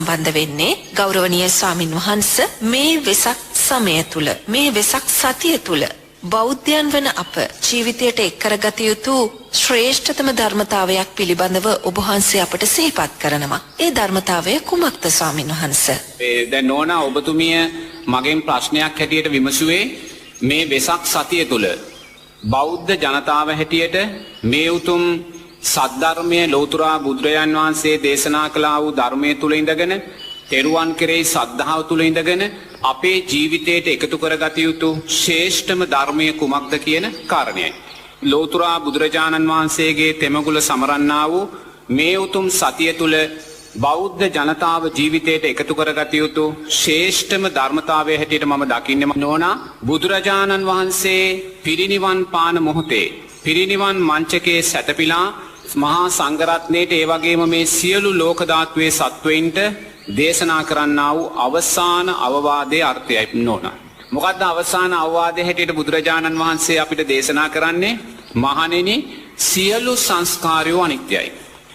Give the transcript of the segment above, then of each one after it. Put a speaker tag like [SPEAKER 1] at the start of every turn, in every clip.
[SPEAKER 1] බඳ වෙන්නේ ගෞරවනීය ස්වාමින් වහන්සේ මේ වෙසක් සමය තුල මේ වෙසක් සතිය තුල බෞද්ධයන් වන අප ජීවිතයට එක් කරගත යුතු ශ්‍රේෂ්ඨතම ධර්මතාවයක් පිළිබඳව ඔබ වහන්සේ අපට සිහිපත් කරනවා. ඒ ධර්මතාවය කුමක්ද ස්වාමින් වහන්සේ?
[SPEAKER 2] දැන් නෝනා ඔබතුමිය මගෙන් ප්‍රශ්නයක් හැටියට විමසුවේ මේ වෙසක් සතිය තුල බෞද්ධ ජනතාව හැටියට මේ උතුම් සද්ධර්මයේ ලෝතුරා බුදුරජාන් වහන්සේ දේශනා කළා වූ ධර්මයේ තුල ඉඳගෙන තෙරුවන් කෙරෙහි සද්ධාව තුල ඉඳගෙන අපේ ජීවිතයට එකතු කරගත යුතු ශ්‍රේෂ්ඨම ධර්මයේ කුමක්ද කියන කාරණයයි. ලෝතුරා බුදුරජාණන් වහන්සේගේ තෙමගුල සමරන්නා වූ මේ උතුම් සතිය තුල බෞද්ධ ජනතාව ජීවිතයට එකතු කරගත යුතු ශ්‍රේෂ්ඨම ධර්මතාවය හැටියට මම දකින්නේ නෝනා බුදුරජාණන් වහන්සේ පිරිනිවන් පාන මොහොතේ පිරිනිවන් මංචකයේ සැතපීලා මහා සංඝරත්නයට ඒ වගේම මේ සියලු ලෝක ධාතුවේ සත්වයින්ට දේශනා කරන්නා වූ අවසාන අවවාදයේ අර්ථයයි නෝනා. මොකද්ද අවසාන අවවාදයේ හැටියට බුදුරජාණන් වහන්සේ අපිට දේශනා කරන්නේ? මහණෙනි සියලු සංස්කාරයෝ අනිත්‍යයි.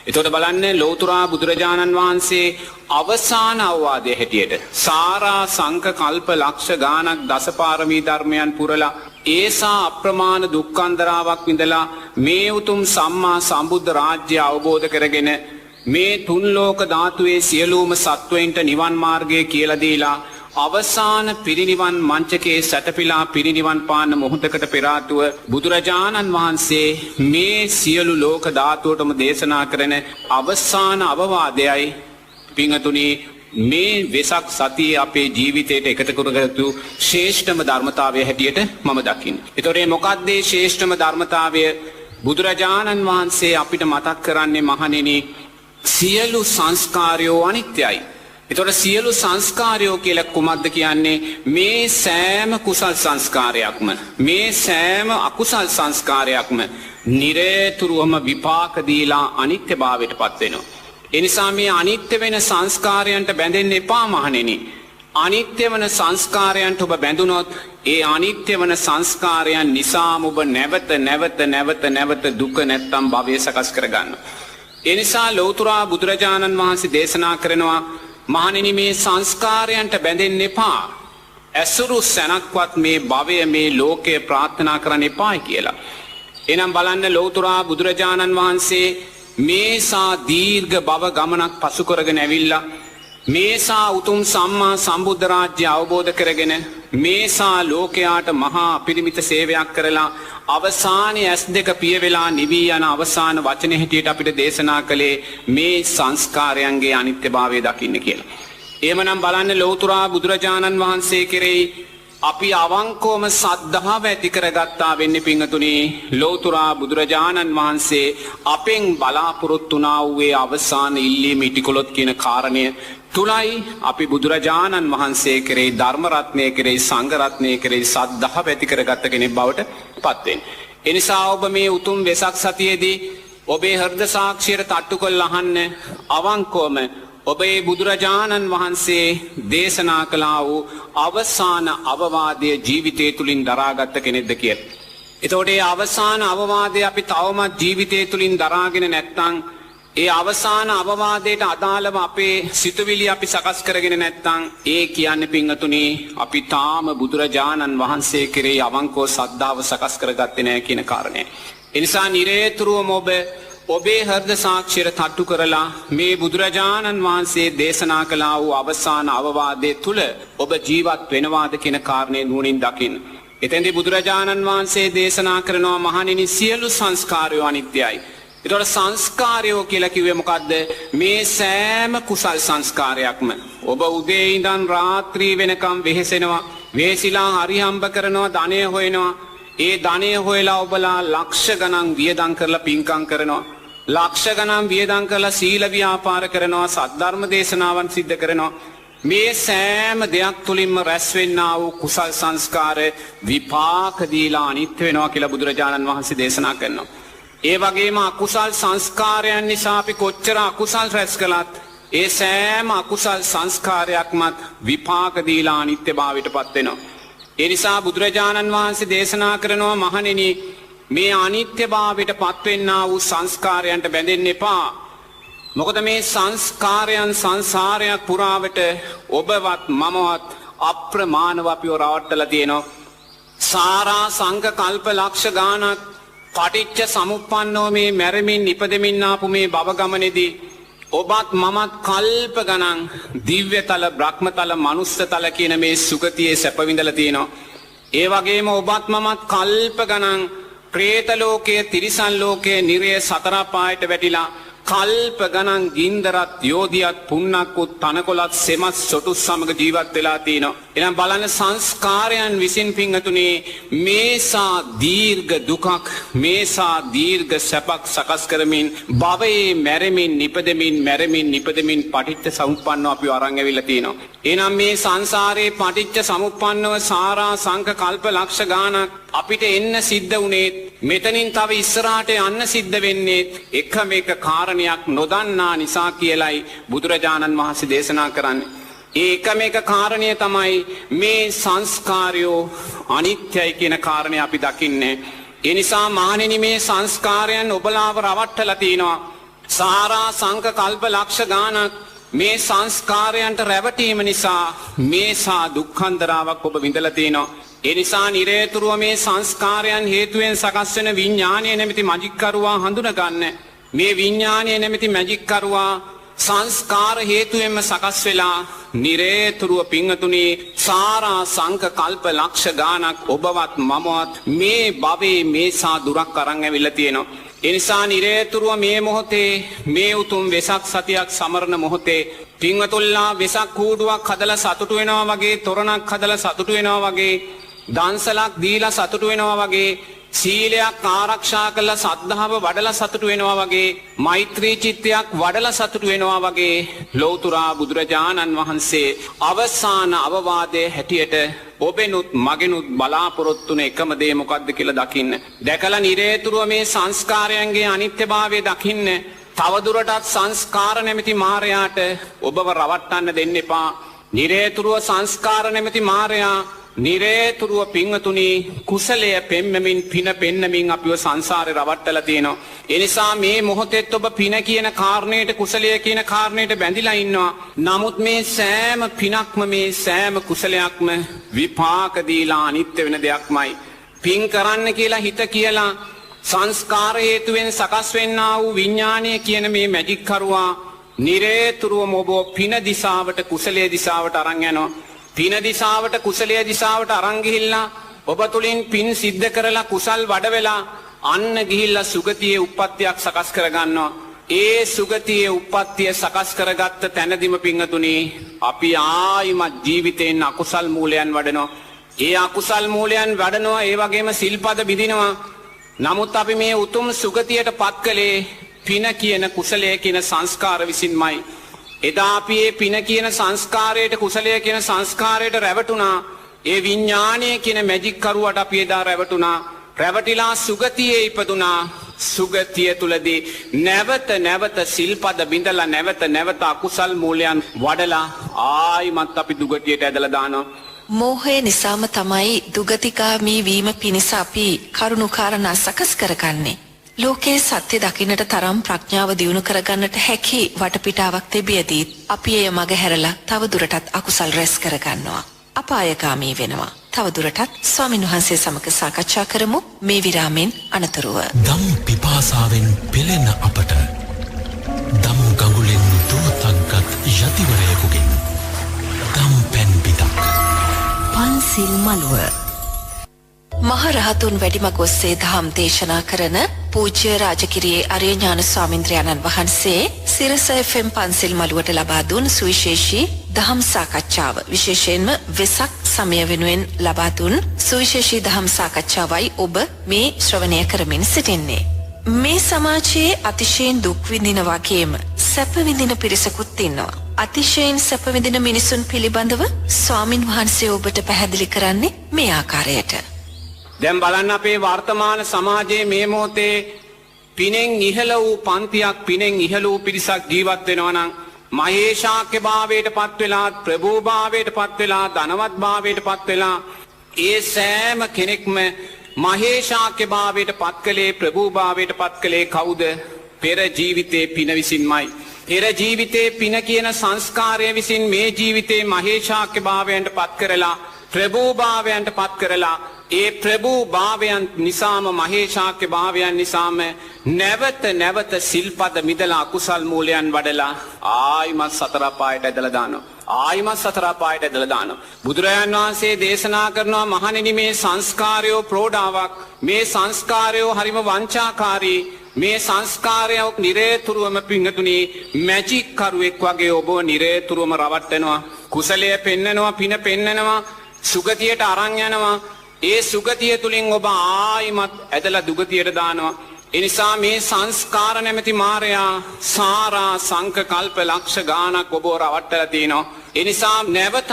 [SPEAKER 2] එතකොට බලන්න ලෝතුරා බුදුරජාණන් වහන්සේ අවසාන අවවාදයේ හැටියට සාරා සංඛ කල්ප ලක්ෂ ගානක් දසපාරමී ධර්මයන් පුරලා ඒසා අප්‍රමාණ දුක්ඛන්දරාවක් විඳලා මේ උතුම් සම්මා සම්බුද්ධ රාජ්‍ය අවබෝධ කරගෙන මේ තුන් ලෝක ධාතුවේ සියලුම සත්වයින්ට නිවන් මාර්ගය කියලා දීලා අවසාන පිරිනිවන් මංචකයේ සැතපීලා පිරිනිවන් පාන මොහොතකට පෙර ආතුව බුදුරජාණන් වහන්සේ මේ සියලු ලෝක ධාතුවටම දේශනා කරන අවසාන අවවාදයයි පිංගතුනි මේ වෙසක් සතිය අපේ ජීවිතයට එකතු කරගත්තු ශ්‍රේෂ්ඨම ධර්මතාවය හැටියට මම දකින්නේ. ඒතොරේ මොකක්ද මේ ශ්‍රේෂ්ඨම ධර්මතාවය? බුදුරජාණන් වහන්සේ අපිට මතක් කරන්නේ මහණෙනි සියලු සංස්කාරයෝ අනිත්‍යයි. ඒතොර සියලු සංස්කාරයෝ කියලා කුමක්ද කියන්නේ? මේ සෑම කුසල් සංස්කාරයක්ම මේ සෑම අකුසල් සංස්කාරයක්ම නිරේතුරුවම විපාක දීලා අනිත්‍යභාවයටපත් වෙනවා. එනිසා මේ අනිත්‍ය වෙන සංස්කාරයන්ට බැඳෙන්න එපා මහණෙනි. අනිත්‍ය වෙන සංස්කාරයන්ට ඔබ බැඳුනොත් ඒ අනිත්‍ය වෙන සංස්කාරයන් නිසාම ඔබ නැවත දුක නැත්තම් භවය සකස් කරගන්නවා. එනිසා ලෞතුරා බුදුරජාණන් වහන්සේ දේශනා කරනවා මහණෙනි මේ සංස්කාරයන්ට බැඳෙන්න එපා. ඇසුරු සැනක්වත් මේ භවය මේ ලෝකය ප්‍රාර්ථනා කරන්න එපායි කියලා. එනම් බලන්න ලෞතුරා බුදුරජාණන් වහන්සේ මේසා දීර්ඝ භව ගමනක් පසු කරගෙන ඇවිල්ලා මේසා උතුම් සම්මා සම්බුද්ධ රාජ්‍ය අවබෝධ කරගෙන මේසා ලෝකයාට මහා අපරිමිත සේවයක් කරලා අවසානයේ ඇස් දෙක පිය වෙලා නිවී යන අවසාන වචනේ හැටියට අපිට දේශනා කළේ මේ සංස්කාරයන්ගේ අනිත්‍යභාවය දකින්න කියලා. එහෙමනම් බලන්න ලෞතුරා බුදුරජාණන් වහන්සේ කෙරෙහි අපි අවංකවම සද්ධාව ඇති කරගත්තා වෙන්නේ පිංගතුනි ලෞතුරා බුදුරජාණන් වහන්සේ අපෙන් බලාපොරොත්තු වුණා වූ අවසාන ඉල්ලීම ඉටිකොලොත් කියන කාරණය තුලයි අපි බුදුරජාණන් වහන්සේ කෙරෙහි ධර්ම රත්නය කෙරෙහි සංඝ රත්නය කෙරෙහි සද්ධාව ඇති කරගත්ත කෙනෙක් බවට පත් වෙන්නේ. ඒ නිසා ඔබ මේ උතුම් වෙසක් සතියේදී ඔබේ හෘද සාක්ෂියට තට්ටු කරලා අහන්න අවංකවම ඔබේ බුදුරජාණන් වහන්සේ දේශනා කළා වූ අවසාන අවවාදය ජීවිතය තුලින් දරාගත්ත කෙනෙක්ද කියලා. එතකොට මේ අවසාන අවවාදය අපි තවමත් ජීවිතය තුලින් දරාගෙන නැත්නම් ඒ අවසාන අවවාදයට අදාළව අපේ සිතුවිලි අපි සකස් කරගෙන නැත්නම් ඒ කියන්නේ පින්වතුනි අපි තාම බුදුරජාණන් වහන්සේ කෙරෙහි අවංකව ශ්‍රද්ධාව සකස් කරගත්තේ නැහැ කියන කාරණය. ඒ නිසා නිරේතුරුවම ඔබේ හෘද සාක්ෂියට තට්ටු කරලා මේ බුදුරජාණන් වහන්සේ දේශනා කළා වූ අවසාන අවවාදයේ තුල ඔබ ජීවත් වෙනවාද කියන කාරණේ නුවණින් දකින්න. එතෙන්දී බුදුරජාණන් වහන්සේ දේශනා කරනවා මහණෙනි සියලු සංස්කාරයෝ අනිත්‍යයි. ඒතකොට සංස්කාරයෝ කියලා කිව්වේ මොකද්ද? මේ සෑම කුසල් සංස්කාරයක්ම ඔබ උදේ ඉඳන් රාත්‍රී වෙනකම් වෙහෙසෙනවා, වෙහෙසිලා හරි හම්බ කරනවා, ධනය හොයනවා. ඒ ධනය හොයලා ඔබලා ලක්ෂ ගණන් වියදම් කරලා පින්කම් කරනවා. ලක්ෂ ගණන් වියදම් කරලා සීල ව්‍යාපාර කරනවා, සද්ධර්ම දේශනාවන් සිද්ධ කරනවා. මේ සෑම දෙයක් තුලින්ම රැස් වෙන්නා වූ කුසල් සංස්කාර විපාක දීලා අනිත්‍ය වෙනවා කියලා බුදුරජාණන් වහන්සේ දේශනා කරනවා. ඒ වගේම අකුසල් සංස්කාරයන් නිසා අපි කොච්චර අකුසල් රැස් කළත් ඒ සෑම අකුසල් සංස්කාරයක්මත් විපාක දීලා අනිත්‍යභාවයටපත් වෙනවා. ඒ නිසා බුදුරජාණන් වහන්සේ දේශනා කරනවා මහණෙනි මේ අනිත්‍යභාවයට පත්වෙන්නා වූ සංස්කාරයන්ට බැඳෙන්න එපා. මොකද මේ සංස්කාරයන් සංසාරයක් පුරාවට ඔබවත් මමවත් අප්‍රමාණව අපිව රවට්ටලා තියෙනවා. සාරා සංඝ කල්ප ලක්ෂ ගානක් පටිච්ච සමුප්පන්නව මේ මැරෙමින් ඉපදෙමින් ආපු මේ භව ගමනේදී ඔබත් මමත් කල්ප ගණන් දිව්‍යතල බ්‍රහ්මතල මනුස්සතල කියන මේ සුගතියේ සැප විඳලා තියෙනවා. ඒ වගේම ඔබත් මමත් කල්ප ගණන් പ്രേත ලෝකයේ තිරිසන් ලෝකයේ නිරය සතර පායට වැටිලා කල්ප ගණන් ගින්දරත් යෝධියත් පුන්නක්කුත් තනකොළත් සෙමත් සොටු සමග ජීවත් වෙලා තිනවා. එහෙනම් බලන්න සංස්කාරයන් විසින් පිංගතුනේ මේසා දීර්ඝ දුකක් මේසා දීර්ඝ සැපක් සකස් කරමින් භවයේ මැරෙමින් නිපදෙමින් පටිච්ච සමුප්පන්නව අපිව අරන් ඇවිල්ලා තිනවා. එහෙනම් මේ සංසාරේ පටිච්ච සමුප්පන්නව සාරා සංඛ කල්ප ලක්ෂ ගානක් අපිට එන්න සිද්ධ වුණේ මෙතනින් තව ඉස්සරහට යන්න සිද්ධ වෙන්නේ එකම එක කාරණයක් නොදන්නා නිසා කියලයි බුදුරජාණන් වහන්සේ දේශනා කරන්නේ. ඒ එකම එක කාරණය තමයි මේ සංස්කාරයෝ අනිත්‍යයි කියන කාරණය අපි දකින්නේ. ඒ නිසා මහණෙනි මේ සංස්කාරයන් ඔබලාව රවට්ටලා තිනවා. සාරා සංඛ කල්ප ලක්ෂ ගානක් මේ සංස්කාරයන්ට රැවටීම නිසා මේසා දුක්ඛන්දරාවක් ඔබ විඳලා තිනවා. ඒ නිසා නිරේතුරුව මේ සංස්කාරයන් හේතුවෙන් සකස් වෙන විඥානය නැමැති මැජික් කරුවා හඳුන ගන්න. මේ විඥානය නැමැති මැජික් කරුවා සංස්කාර හේතුවෙන්ම සකස් වෙලා නිරේතුරුව පිංගතුනි සාරා සංඛ කල්ප ලක්ෂ ගානක් ඔබවත් මමවත් මේ භවයේ මේසා දුරක් අරන් ඇවිල්ලා තියෙනවා. ඒ නිසා නිරේතුරුව මේ මොහොතේ මේ උතුම් වෙසක් සතියක් සමරන මොහොතේ පිංගතුල්ලා වෙසක් කූඩුවක් හදලා සතුටු වෙනවා වගේ තොරණක් හදලා සතුටු වෙනවා වගේ දන්සලක් දීලා සතුටු වෙනවා වගේ සීලයක් ආරක්ෂා කරලා සද්ධාව වඩලා සතුටු වෙනවා වගේ මෛත්‍රී චිත්තයක් වඩලා සතුටු වෙනවා වගේ ලෞතුරා බුදුරජාණන් වහන්සේ අවසාන අවවාදයේ හැටියට ඔබෙනුත් මගෙනුත් බලාපොරොත්තු වෙන එකම දේ මොකක්ද කියලා දකින්න. දැකලා නිරේතුරුව මේ සංස්කාරයන්ගේ අනිත්‍යභාවය දකින්න. තවදුරටත් සංස්කාර නැමැති මායයට ඔබව රවට්ටන්න දෙන්න එපා. නිරේතුරුව සංස්කාර නැමැති මායයා නිරේතුරුව පිංගතුනි කුසලය පෙන්වමින් පින පෙන්නමින් අපිව සංසාරේ රවට්ටලා තියෙනවා. ඒ නිසා මේ මොහොතේත් ඔබ පින කියන කාරණේට කුසලය කියන කාරණේට බැඳිලා ඉන්නවා. නමුත් මේ සෑම පිනක්ම මේ සෑම කුසලයක්ම විපාක දීලා අනිත්‍ය වෙන දෙයක්මයි. පින් කරන්න කියලා හිත කියලා සංස්කාර හේතුවෙන් සකස් වෙන්නා වූ විඥානය කියන මේ මැජික් කරුවා නිරේතුරුවම ඔබ පින දිශාවට කුසලයේ දිශාවට අරන් යනවා. පින දිශාවට කුසලයේ දිශාවට අරන් ගිහිල්ලා ඔබ තුලින් පින් සිද්ධ කරලා කුසල් වඩ වෙලා අන්න ගිහිල්ලා සුගතියේ උප්පත්තියක් සකස් කර ගන්නවා. ඒ සුගතියේ උප්පත්තිය සකස් කරගත්ත තැනදීම පිංගතුනි අපි ආයිමත් ජීවිතේන අකුසල් මූලයන් වඩනවා. ඒ අකුසල් මූලයන් වඩනවා ඒ වගේම සිල්පද බිඳිනවා. නමුත් අපි මේ උතුම් සුගතියට පත් කළේ පින කියන කුසලය කියන සංස්කාර විසින්මයි. එදා අපි මේ පින කියන සංස්කාරයට කුසලය කියන සංස්කාරයට රැවටුණා. ඒ විඥානය කියන මැජික් කරුවට අපි එදා රැවටුණා. රැවටිලා සුගතියේ ඉපදුනා. සුගතිය තුලදී නැවත සිල්පද බිඳලා නැවත අකුසල් මූලයන් වඩලා ආයිමත් අපි දුගතියට ඇදලා දානවා.
[SPEAKER 1] මෝහය නිසාම තමයි දුගතිගාමී වීම පිණිස අපි කරුණාකාරණා සකස් කරගන්නේ. ලෝකයේ සත්‍ය දකින්නට තරම් ප්‍රඥාව දියුණු කරගන්නට හැකි වටපිටාවක් තිබියදී අපි එය මග හැරලා තව දුරටත් අකුසල් රැස් කරගන්නවා. අපායගාමී වෙනවා. තව දුරටත් ස්වාමීන් වහන්සේ සමග සාකච්ඡා කරමු මේ විරාමෙන් අනතුරුව.
[SPEAKER 3] දම් පිපාසාවෙන් පෙළෙන අපට දම් ගඟුලෙන් දුවතක්ගත් යතිවරයෙකුගෙන් දම් පැන් පිටක්
[SPEAKER 1] පන්සිල් මළුව මහරහතුන් වැඩිමග ඔස්සේ දහම් දේශනා කරන පූජ්‍ය රාජකිරියේ අරිය ඥාන ස්වාමින්ද්‍රයන්න් වහන්සේ සිරස FM පන්සිල් මළුවට ලබා දුන් සුවිශේෂී දහම් සාකච්ඡාව විශේෂයෙන්ම වෙසක් සමය වෙනුවෙන් ලබා දුන් සුවිශේෂී දහම් සාකච්ඡාවයි ඔබ මේ ශ්‍රවණය කරමින් සිටින්නේ. මේ සමාජයේ අතිශයින් දුක් විඳින වගේම සැප විඳින පිරිසකුත් ඉන්නවා. අතිශයින් සැප විඳින මිනිසුන් පිළිබඳව ස්වාමින් වහන්සේ ඔබට පැහැදිලි කරන්නේ මේ ආකාරයට.
[SPEAKER 2] දැන් බලන්න අපේ වර්තමාන සමාජයේ මේ මොහොතේ පිනෙන් ඉහළ වූ පන්තියක් පිනෙන් ඉහළ වූ පිරිසක් ජීවත් වෙනවා නම් මහේශාක්‍ය භාවයට පත් වෙලා ප්‍රභූ භාවයට පත් වෙලා ධනවත් භාවයට පත් වෙලා ඒ සෑම කෙනෙක්ම මහේශාක්‍ය භාවයට පත් කළේ ප්‍රභූ භාවයට පත් කළේ කවුද? පෙර ජීවිතේ පින විසින්මයි. පෙර ජීවිතේ පින කියන සංස්කාරය විසින් මේ ජීවිතේ මහේශාක්‍ය භාවයන්ට පත් කරලා ප්‍රභූ භාවයන්ට පත් කරලා ඒ ප්‍රභූ භාවයන් නිසාම මහේශාක්‍ය භාවයන් නිසාම නැවත සිල්පද මිදලා අකුසල් මූලයන් වඩලා ආයිමත් සතර පායට ඇදලා දානවා. ආයිමත් සතර පායට ඇදලා දානවා. බුදුරජාන් වහන්සේ දේශනා කරනවා මහණෙනි මේ සංස්කාරයෝ ප්‍රෝඩාවක්. මේ සංස්කාරයෝ හරිම වංචාකාරී. මේ සංස්කාරයෝ නිරේතුරුවම පිංගතුණි මැජික් කරුවෙක් වගේ ඔබව නිරේතුරුවම රවට්ටනවා. කුසලය පෙන්නනවා, පින පෙන්නනවා, සුගතියට අරන් යනවා. ඒ සුගතිය තුලින් ඔබ ආයිමත් ඇදලා දුගතියට දානවා. එනිසා මේ සංස්කාර නැමැති මායයා සාරා සංක කල්ප ලක්ෂ ගානක් ඔබව රවට්ටලා තිනවා. එනිසා නැවතත්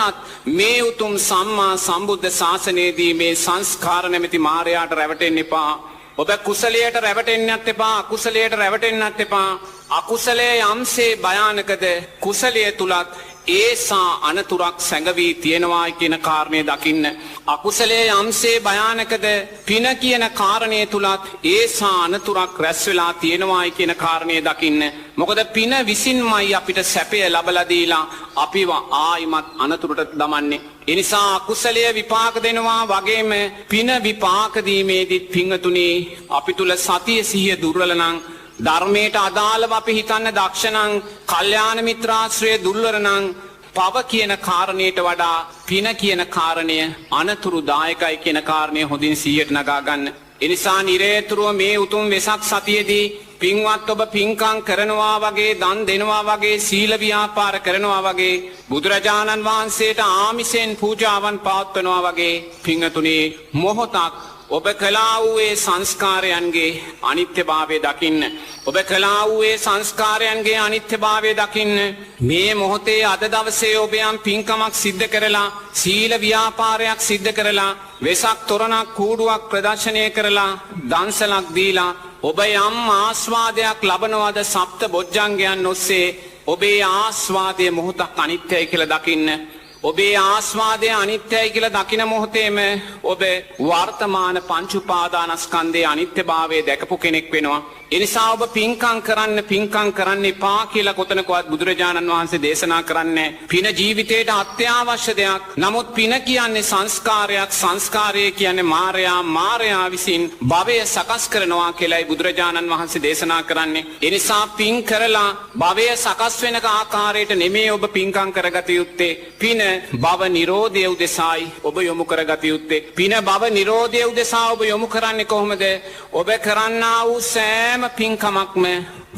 [SPEAKER 2] මේ උතුම් සම්මා සම්බුද්ධ ශාසනයේදී මේ සංස්කාර නැමැති මායයාට රැවටෙන්න එපා. ඔබ කුසලයට රැවටෙන්නත් එපා, අකුසලයට රැවටෙන්නත් එපා. අකුසලයේ යම්සේ භයානකද කුසලයේ තුලත් ඒසා අනතුරක් සැඟවී තියෙනවා කියන කාරණය දකින්න. අකුසලයේ යම්සේ භයානකද පින කියන කාරණය තුලත් ඒසා අනතුරක් රැස් වෙලා තියෙනවා කියන කාරණය දකින්න. මොකද පින විසින්මයි අපිට සැපය ලබලා දීලා අපිව ආයිමත් අනතුරට දමන්නේ. ඒ නිසා අකුසලයේ විපාක දෙනවා වගේම පින විපාක දීමේදීත් පිංගතුණි අපි තුල සතිය සිහිය දුර්වල නම් ධර්මයට අදාළව අපි හිතන්න දක්ෂ නම් කල්යාණ මිත්‍රාශ්‍රය දුර්වල නම් පව කියන කාරණයට වඩා පින කියන කාරණය අනතුරුදායකයි කියන කාරණය හොඳින් සිහියට නගා ගන්න. ඒ නිසා නිරේතුරුව මේ උතුම් වෙසක් සතියේදී පින්වත් ඔබ පින්කම් කරනවා වගේ, දන් දෙනවා වගේ, සීල ව්‍යාපාර කරනවා වගේ, බුදුරජාණන් වහන්සේට ආමිෂෙන් පූජාවන් පවත්වනවා වගේ පින්තුණි මොහොතක් ඔබ කළා වූ ඒ සංස්කාරයන්ගේ අනිත්‍යභාවය දකින්න. ඔබ කළා වූ ඒ සංස්කාරයන්ගේ අනිත්‍යභාවය දකින්න. මේ මොහොතේ අද දවසේ ඔබ යම් පින්කමක් සිද්ධ කරලා, සීල ව්‍යාපාරයක් සිද්ධ කරලා, වෙසක් තොරණක් කූඩුවක් ප්‍රදර්ශනය කරලා, දන්සලක් දීලා ඔබ යම් ආස්වාදයක් ලබනවාද සප්ත බොජ්ජංගයන් ඔස්සේ ඔබේ ආස්වාදයේ මොහොතක් අනිත්‍යයි කියලා දකින්න. ඔබේ ආස්වාදය අනිත්‍යයි කියලා දකින මොහොතේම ඔබ වර්තමාන පංච උපාදානස්කන්ධයේ අනිත්‍යභාවය දැකපු කෙනෙක් වෙනවා. ඒ නිසා ඔබ පින්කම් කරන්න එපා කියලා කොතනකවත් බුදුරජාණන් වහන්සේ දේශනා කරන්නේ. පින ජීවිතයට අත්‍යවශ්‍ය දෙයක්. නමුත් පින කියන්නේ සංස්කාරයක්, සංස්කාරය කියන්නේ මායයා විසින් භවය සකස් කරනවා කියලායි බුදුරජාණන් වහන්සේ දේශනා කරන්නේ. ඒ නිසා පින් කරලා භවය සකස් වෙන ආකාරයට නෙමෙයි ඔබ පින්කම් කරගත යුත්තේ. පින භව නිරෝධය උදෙසායි ඔබ යොමු කරගත යුත්තේ. පින භව නිරෝධය උදෙසා ඔබ යොමු කරන්නේ කොහොමද? ඔබ කරන්නා වූ සෑම පින්කමක්ම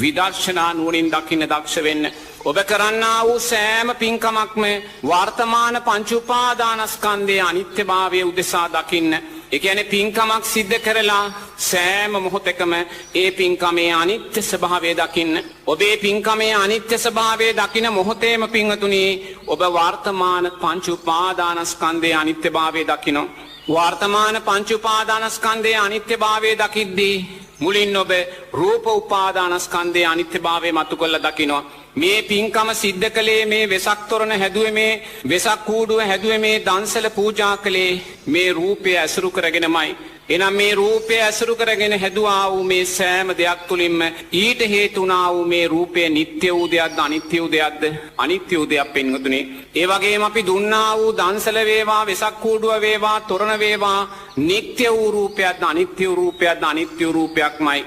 [SPEAKER 2] විදර්ශනා නුවණින් දකින්න දක්ෂ වෙන්න. ඔබ කරන්නා වූ සෑම පින්කමක්ම වර්තමාන පංච උපාදානස්කන්ධයේ අනිත්‍යභාවය උදෙසා දකින්න. ඒ කියන්නේ පින්කමක් සිද්ධ කරලා සෑම මොහොතකම ඒ පින්කමේ අනිත්‍ය ස්වභාවය දකින්න. ඔබේ පින්කමේ අනිත්‍ය ස්වභාවය දකින මොහොතේම පින්වතුනි ඔබ වර්තමාන පංච උපාදානස්කන්ධයේ අනිත්‍යභාවය දකිනවා. වර්තමාන පංච උපාදානස්කන්ධයේ අනිත්‍යභාවය දකිද්දී මුලින් ඔබ රූප උපාදානස්කන්ධයේ අනිත්‍යභාවය මතු කරලා දකිනවා. මේ පින්කම සිද්ධ කළේ, මේ වෙසක් තොරණ හැදුවේ, මේ වෙසක් කූඩුව හැදුවේ, මේ දන්සල පූජා කළේ මේ රූපය ඇසුරු කරගෙනමයි. එනම් මේ රූපය ඇසුරු කරගෙන හැදුවා වූ මේ සෑම දෙයක් තුළින්ම ඊට හේතු වුණා වූ මේ රූපය නිට්ටය වූ දෙයක්ද අනිත්‍ය වූ දෙයක්ද? අනිත්‍ය වූ දෙයක් පින්වතුනි. ඒ වගේම අපි දුන්නා වූ දන්සල වේවා, වෙසක් කූඩුව වේවා, තොරණ වේවා නිට්ටය වූ රූපයක්ද අනිත්‍ය වූ රූපයක්ද? අනිත්‍ය වූ රූපයක්මයි.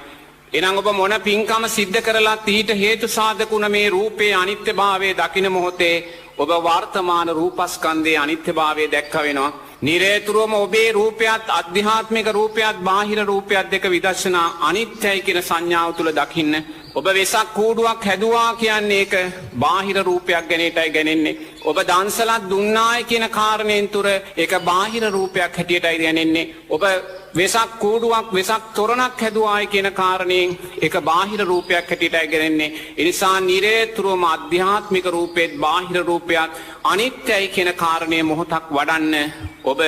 [SPEAKER 2] එනම් ඔබ මොන පින්කම සිද්ධ කරලා ඊට හේතු සාධකුණ මේ රූපේ අනිත්‍යභාවය දකින මොහොතේ ඔබ වර්තමාන රූපස්කන්ධයේ අනිත්‍යභාවය දැක්ක වෙනවා. නිරේතුරුවම ඔබේ රූපයත්, අධ්‍යාත්මික රූපයත්, බාහිර රූපයත් දෙක විදර්ශනා අනිත්‍යයි කියන සංඥාව තුළ දකින්න. ඔබ වෙසක් කූඩුවක් හැදුවා කියන්නේ ඒක බාහිර රූපයක් ගැනීමටයි ගැනෙන්නේ. ඔබ දන්සලක් දුන්නායි කියන කාරණයෙන් තුර ඒක බාහිර රූපයක් හැටියටයි ගැනෙන්නේ. ඔබ වෙසක් කූඩුවක්, වෙසක් තොරණක් හැදුවායි කියන කාරණයෙන් ඒක බාහිර රූපයක් හැටියටයි ගැනෙන්නේ. ඒ නිසා නිරේතුරුවම අධ්‍යාත්මික රූපෙත් බාහිර රූපයත් අනිත්‍යයි කියන කාරණය මොහොතක් වඩන්න ඔබ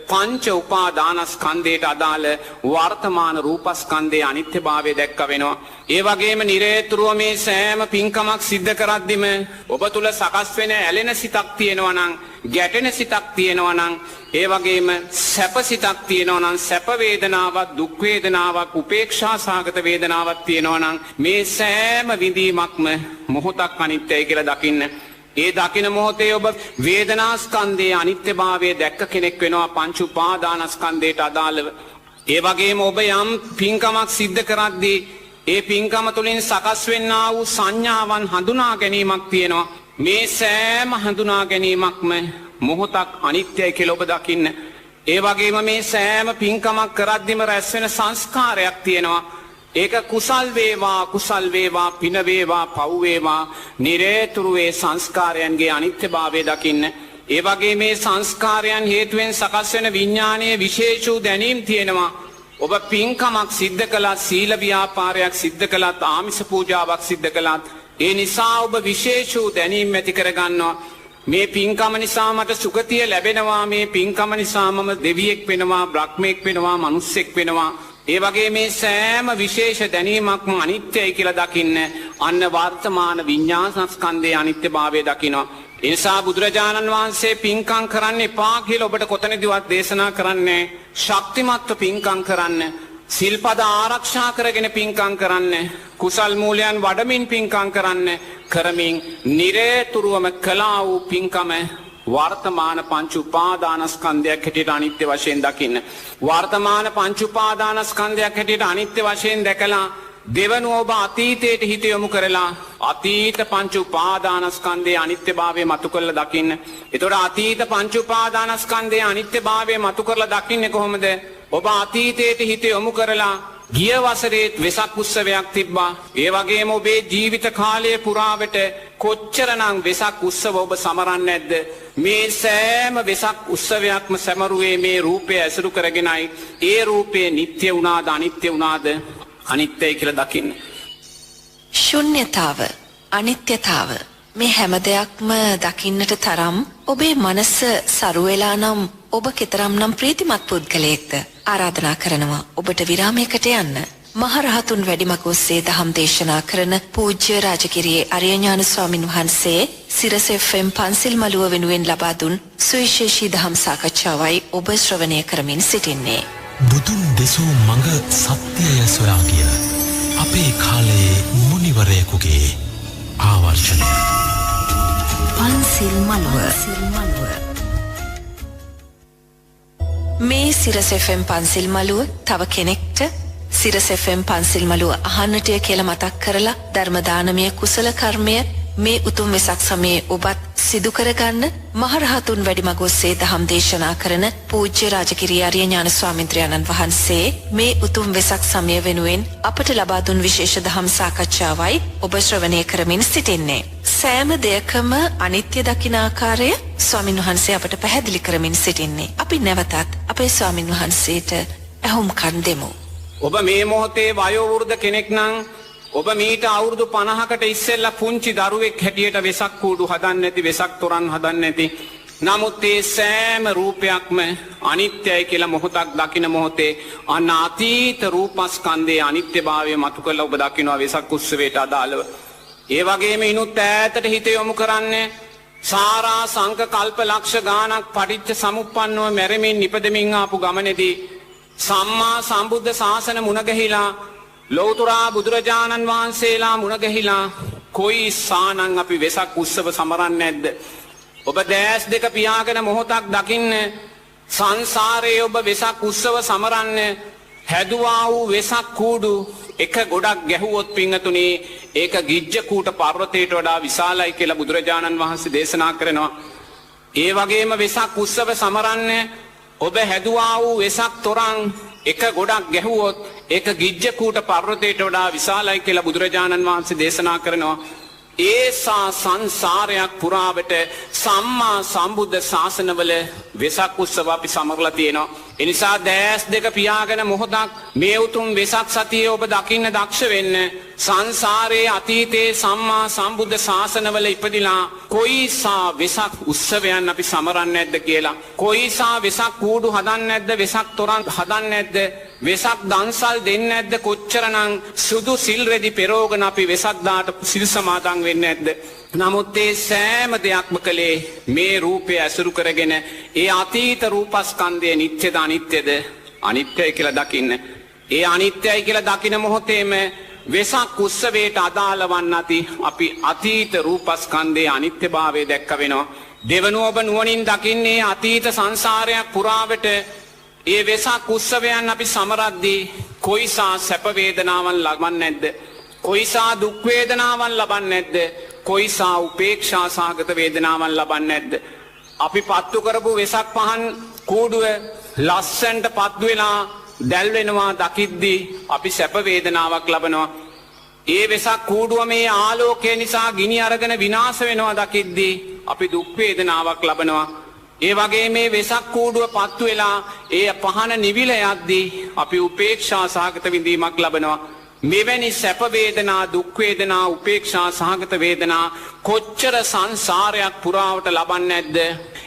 [SPEAKER 2] පංච උපාදානස්කන්ධයට අදාළ වර්තමාන රූපස්කන්ධයේ අනිත්‍යභාවය දැක්ක වෙනවා. ඒ වගේම නිරේතුරුව මේ සෑම පින්කමක් සිද්ධ කරද්දිම ඔබ තුල සකස් වෙන ඇලෙන සිතක් තියෙනවා නම් ගැටෙන සිතක් තියෙනවා නම් ඒ වගේම සැප සිතක් තියෙනවා නම් සැප වේදනාවක් දුක් වේදනාවක් උපේක්ෂා සහගත වේදනාවක් තියෙනවා නම් මේ සෑම විඳීමක්ම මොහොතක් අනිත්‍යයි කියලා දකින්න. ඒ දකින මොහොතේ ඔබ වේදනාස්කන්ධයේ අනිත්‍යභාවය දැක්ක කෙනෙක් වෙනවා පංච උපාදානස්කන්ධයට අදාළව. ඒ වගේම ඔබ යම් පින්කමක් සිද්ධ කරද්දී ඒ පින්කම තුළින් සකස් වෙන්නා වූ සංඥාවන් හඳුනා ගැනීමක් තියෙනවා. මේ සෑම හඳුනා ගැනීමක්ම මොහොතක් අනිත්‍යයි කියලා ඔබ දකින්න. ඒ වගේම මේ සෑම පින්කමක් කරද්දිම රැස් වෙන සංස්කාරයක් තියෙනවා. ඒක කුසල් වේවා කුසල් වේවා පින වේවා පව් වේවා නිරේතුරු වේ සංස්කාරයන්ගේ අනිත්‍යභාවය දකින්න. ඒ වගේ මේ සංස්කාරයන් හේතුවෙන් සකස් වෙන විඥානයේ විශේෂ වූ දැනීම් තියෙනවා. ඔබ පින්කමක් සිද්ධ කළත් සීල ව්‍යාපාරයක් සිද්ධ කළත් ආමිස පූජාවක් සිද්ධ කළත් ඒ නිසා ඔබ විශේෂ වූ දැනීම් ඇති කරගන්නවා. මේ පින්කම නිසා මට සුගතිය ලැබෙනවා මේ පින්කම නිසා මම දෙවියෙක් වෙනවා බ්‍රහ්මෙක් වෙනවා මනුස්සෙක් වෙනවා. ඒ වගේ මේ සෑම විශේෂ දැනීමක්ම අනිත්‍යයි කියලා දකින්න අන්න වර්තමාන විඤ්ඤාණස්කන්ධයේ අනිත්‍යභාවය දකිනවා. ඒ නිසා බුදුරජාණන් වහන්සේ පින්කම් කරන්න එපා කියලා ඔබට කොතනදීවත් දේශනා කරන්නේ. ශක්තිමත්ව පින්කම් කරන්න, සිල්පද ආරක්ෂා කරගෙන පින්කම් කරන්න, කුසල් මූලයන් වඩමින් පින්කම් කරන්න, කරමින් නිරේතුරුවම කළා වූ පින්කම වර්තමාන පංච උපාදානස්කන්ධයක් හැටියට අනිත්‍ය වශයෙන් දකින්න. වර්තමාන පංච උපාදානස්කන්ධයක් හැටියට අනිත්‍ය වශයෙන් දැකලා දෙවනුව ඔබ අතීතයට හිත යොමු කරලා අතීත පංච උපාදානස්කන්ධයේ අනිත්‍යභාවය මතු කරලා දකින්න. එතකොට අතීත පංච උපාදානස්කන්ධයේ අනිත්‍යභාවය මතු කරලා දකින්නේ කොහොමද? ඔබ අතීතයට හිත යොමු කරලා ගිය වසරේ වෙසක් උත්සවයක් තිබ්බා. ඒ වගේම ඔබේ ජීවිත කාලය පුරාවට කොච්චරනම් වෙසක් උත්සව ඔබ සමරන්නේ නැද්ද? මේ සෑම වෙසක් උත්සවයක්ම සමරුවේ මේ රූපය ඇසුරු කරගෙනයි. ඒ රූපේ නිට්ටය වුණාද අනිත්‍ය වුණාද? අනිත්‍යයි කියලා දකින්න.
[SPEAKER 1] ශුන්‍යතාව, අනිත්‍යතාව මේ හැම දෙයක්ම දකින්නට තරම් ඔබේ මනස සරු වෙලා නම් ඔබ කෙතරම්නම් ප්‍රීතිමත් පුද්ගලයෙක්ද? ආරාධනා කරනවා ඔබට විරාමයකට යන්න. මහරහතුන් වැඩිමග ඔස්සේ දහම් දේශනා කරන පූජ්‍ය රාජගිරියේ අරියඥාන ස්වාමින් වහන්සේ සිරස FM පන්සිල් මළුව වෙනුවෙන් ලබා දුන් සුවිශේෂී දහම් සාකච්ඡාවයි ඔබ ශ්‍රවණය කරමින් සිටින්නේ.
[SPEAKER 3] බුදුන් දෙසූ මඟ සත්‍යය සොයා ගිය අපේ කාලයේ මුනිවරයෙකුගේ ආවර්ෂණය.
[SPEAKER 1] පන්සිල් මළුව. මේ සිරස FM පන්සිල් මළුව තව කෙනෙක්ට සිරස FM පන්සිල් මළුව අහන්නටය කියලා මතක් කරලා ධර්ම දානමය කුසල කර්මය මේ උතුම් වෙසක් සමයේ ඔබත් සිදු කරගන්න මහරහතුන් වැඩිමග ඔස්සේ දහම් දේශනා කරන පූජ්‍ය රාජගිරිය ආර්යඥාන ස්වාමීන් වහන්සේ මේ උතුම් වෙසක් සමය වෙනුවෙන් අපට ලබා දුන් විශේෂ දහම් සාකච්ඡාවයි ඔබ ශ්‍රවණය කරමින් සිටින්නේ. සෑම දෙයකම අනිත්‍ය දකින ආකාරය ස්වාමින් වහන්සේ අපට පැහැදිලි කරමින් සිටින්නේ. අපි නැවතත් අපේ ස්වාමින් වහන්සේට ඇහුම්කන් දෙමු.
[SPEAKER 2] ඔබ මේ මොහොතේ වයෝ වෘද්ධ කෙනෙක් නම් ඔබ මීට අවුරුදු 50කට ඉස්සෙල්ලා පුංචි දරුවෙක් හැටියට වෙසක් කූඩු හදන්නේ නැති වෙසක් තොරන් හදන්නේ නැති. නමුත් ඒ සෑම රූපයක්ම අනිත්‍යයි කියලා මොහොතක් දකින මොහොතේ අන්න අතීත රූපස්කන්ධයේ අනිත්‍යභාවය මතු කරලා ඔබ දකිනවා වෙසක් උත්සවයට අදාළව. ඒ වගේම ඉනුත් ඈතට හිත යොමු කරන්නේ සාරා සංක කල්ප ලක්ෂ ගානක් පටිච්ච සමුප්පන්නව මැරෙමින් නිපදෙමින් ආපු ගමනේදී සම්මා සම්බුද්ධ ශාසන මුණ ගැහිලා ලෞතුරා බුදුරජාණන් වහන්සේලා මුණ ගැහිලා කොයි සානං අපි වෙසක් උත්සව සමරන්නේ නැද්ද? ඔබ දැස් දෙක පියාගෙන මොහොතක් දකින්න සංසාරයේ ඔබ වෙසක් උත්සව සමරන්න හැදුවා වූ වෙසක් කූඩු එක ගොඩක් ගැහුවොත් පිංගතුනි ඒක ගිජ්ජ කූට පර්වතයට වඩා විශාලයි කියලා බුදුරජාණන් වහන්සේ දේශනා කරනවා. ඒ වගේම වෙසක් උත්සව සමරන්න ඔබ හැදුවා වූ වෙසක් තොරන් එක ගොඩක් ගැහුවොත් ඒක ගිජ්ජ කූට පර්වතයට වඩා විශාලයි කියලා බුදුරජාණන් වහන්සේ දේශනා කරනවා. ඒසා සංසාරයක් පුරාවට සම්මා සම්බුද්ධ ශාසනවල වෙසක් උත්සව අපි සමරලා තියෙනවා. ඒ නිසා දැස් දෙක පියාගෙන මොහොතක් මේ උතුම් වෙසක් සතියේ ඔබ දකින්න දක්ෂ වෙන්න. සංසාරයේ අතීතයේ සම්මා සම්බුද්ධ ශාසනවල ඉපදිලා කොයිසා වෙසක් උත්සවයන් අපි සමරන්නේ නැද්ද කියලා. කොයිසා වෙසක් කූඩු හදන්නේ නැද්ද? වෙසක් තොරන් හදන්නේ නැද්ද? වෙසක් දන්සල් දෙන්නේ නැද්ද? කොච්චරනම් සුදු සිල් රෙදි පෙරෝගන අපි වෙසක් දාට සිල් සමාදන් වෙන්නේ නැද්ද? නමුත් ඒ සෑම දෙයක්ම කළේ මේ රූපය ඇසුරු කරගෙන ඒ අතීත රූපස්කන්ධය නිත්‍යද අනිත්‍යද? අනිත්‍යයි කියලා දකින්න. ඒ අනිත්‍යයි කියලා දකින මොහොතේම වෙසක් උත්සවයට අදාළ වන්නති අපි අතීත රූපස්කන්ධයේ අනිත්‍යභාවය දැක්ක වෙනවා. දෙවනුව ඔබ නුවණින් දකින්නේ අතීත සංසාරයක් පුරාවට ඒ වෙසක් උත්සවයන් අපි සමරද්දී කොයිසා සැප වේදනාවන් ලබන්නේ නැද්ද? කොයිසා දුක් වේදනාවන් ලබන්නේ නැද්ද? කොයිසා උපේක්ෂා සහගත වේදනාවන් ලබන්නේ නැද්ද? අපි පත්තු කරපු වෙසක් පහන් කූඩුව ලස්සන්ට පත්තු වෙලා දැල් වෙනවා දකිද්දී අපි සැප වේදනාවක් ලබනවා. ඒ වෙසක් කූඩුව මේ ආලෝකය නිසා ගිනි අරගෙන විනාශ වෙනවා දකිද්දී අපි දුක් වේදනාවක් ලබනවා. ඒ වගේ මේ වෙසක් කූඩුව පත්තු වෙලා ඒ පහන නිවිල යද්දී අපි උපේක්ෂා සහගත විඳීමක් ලබනවා. මෙවැනි සැප වේදනා දුක් වේදනා උපේක්ෂා සහගත වේදනා කොච්චර සංසාරයක් පුරාවට ලබන්නේ නැද්ද?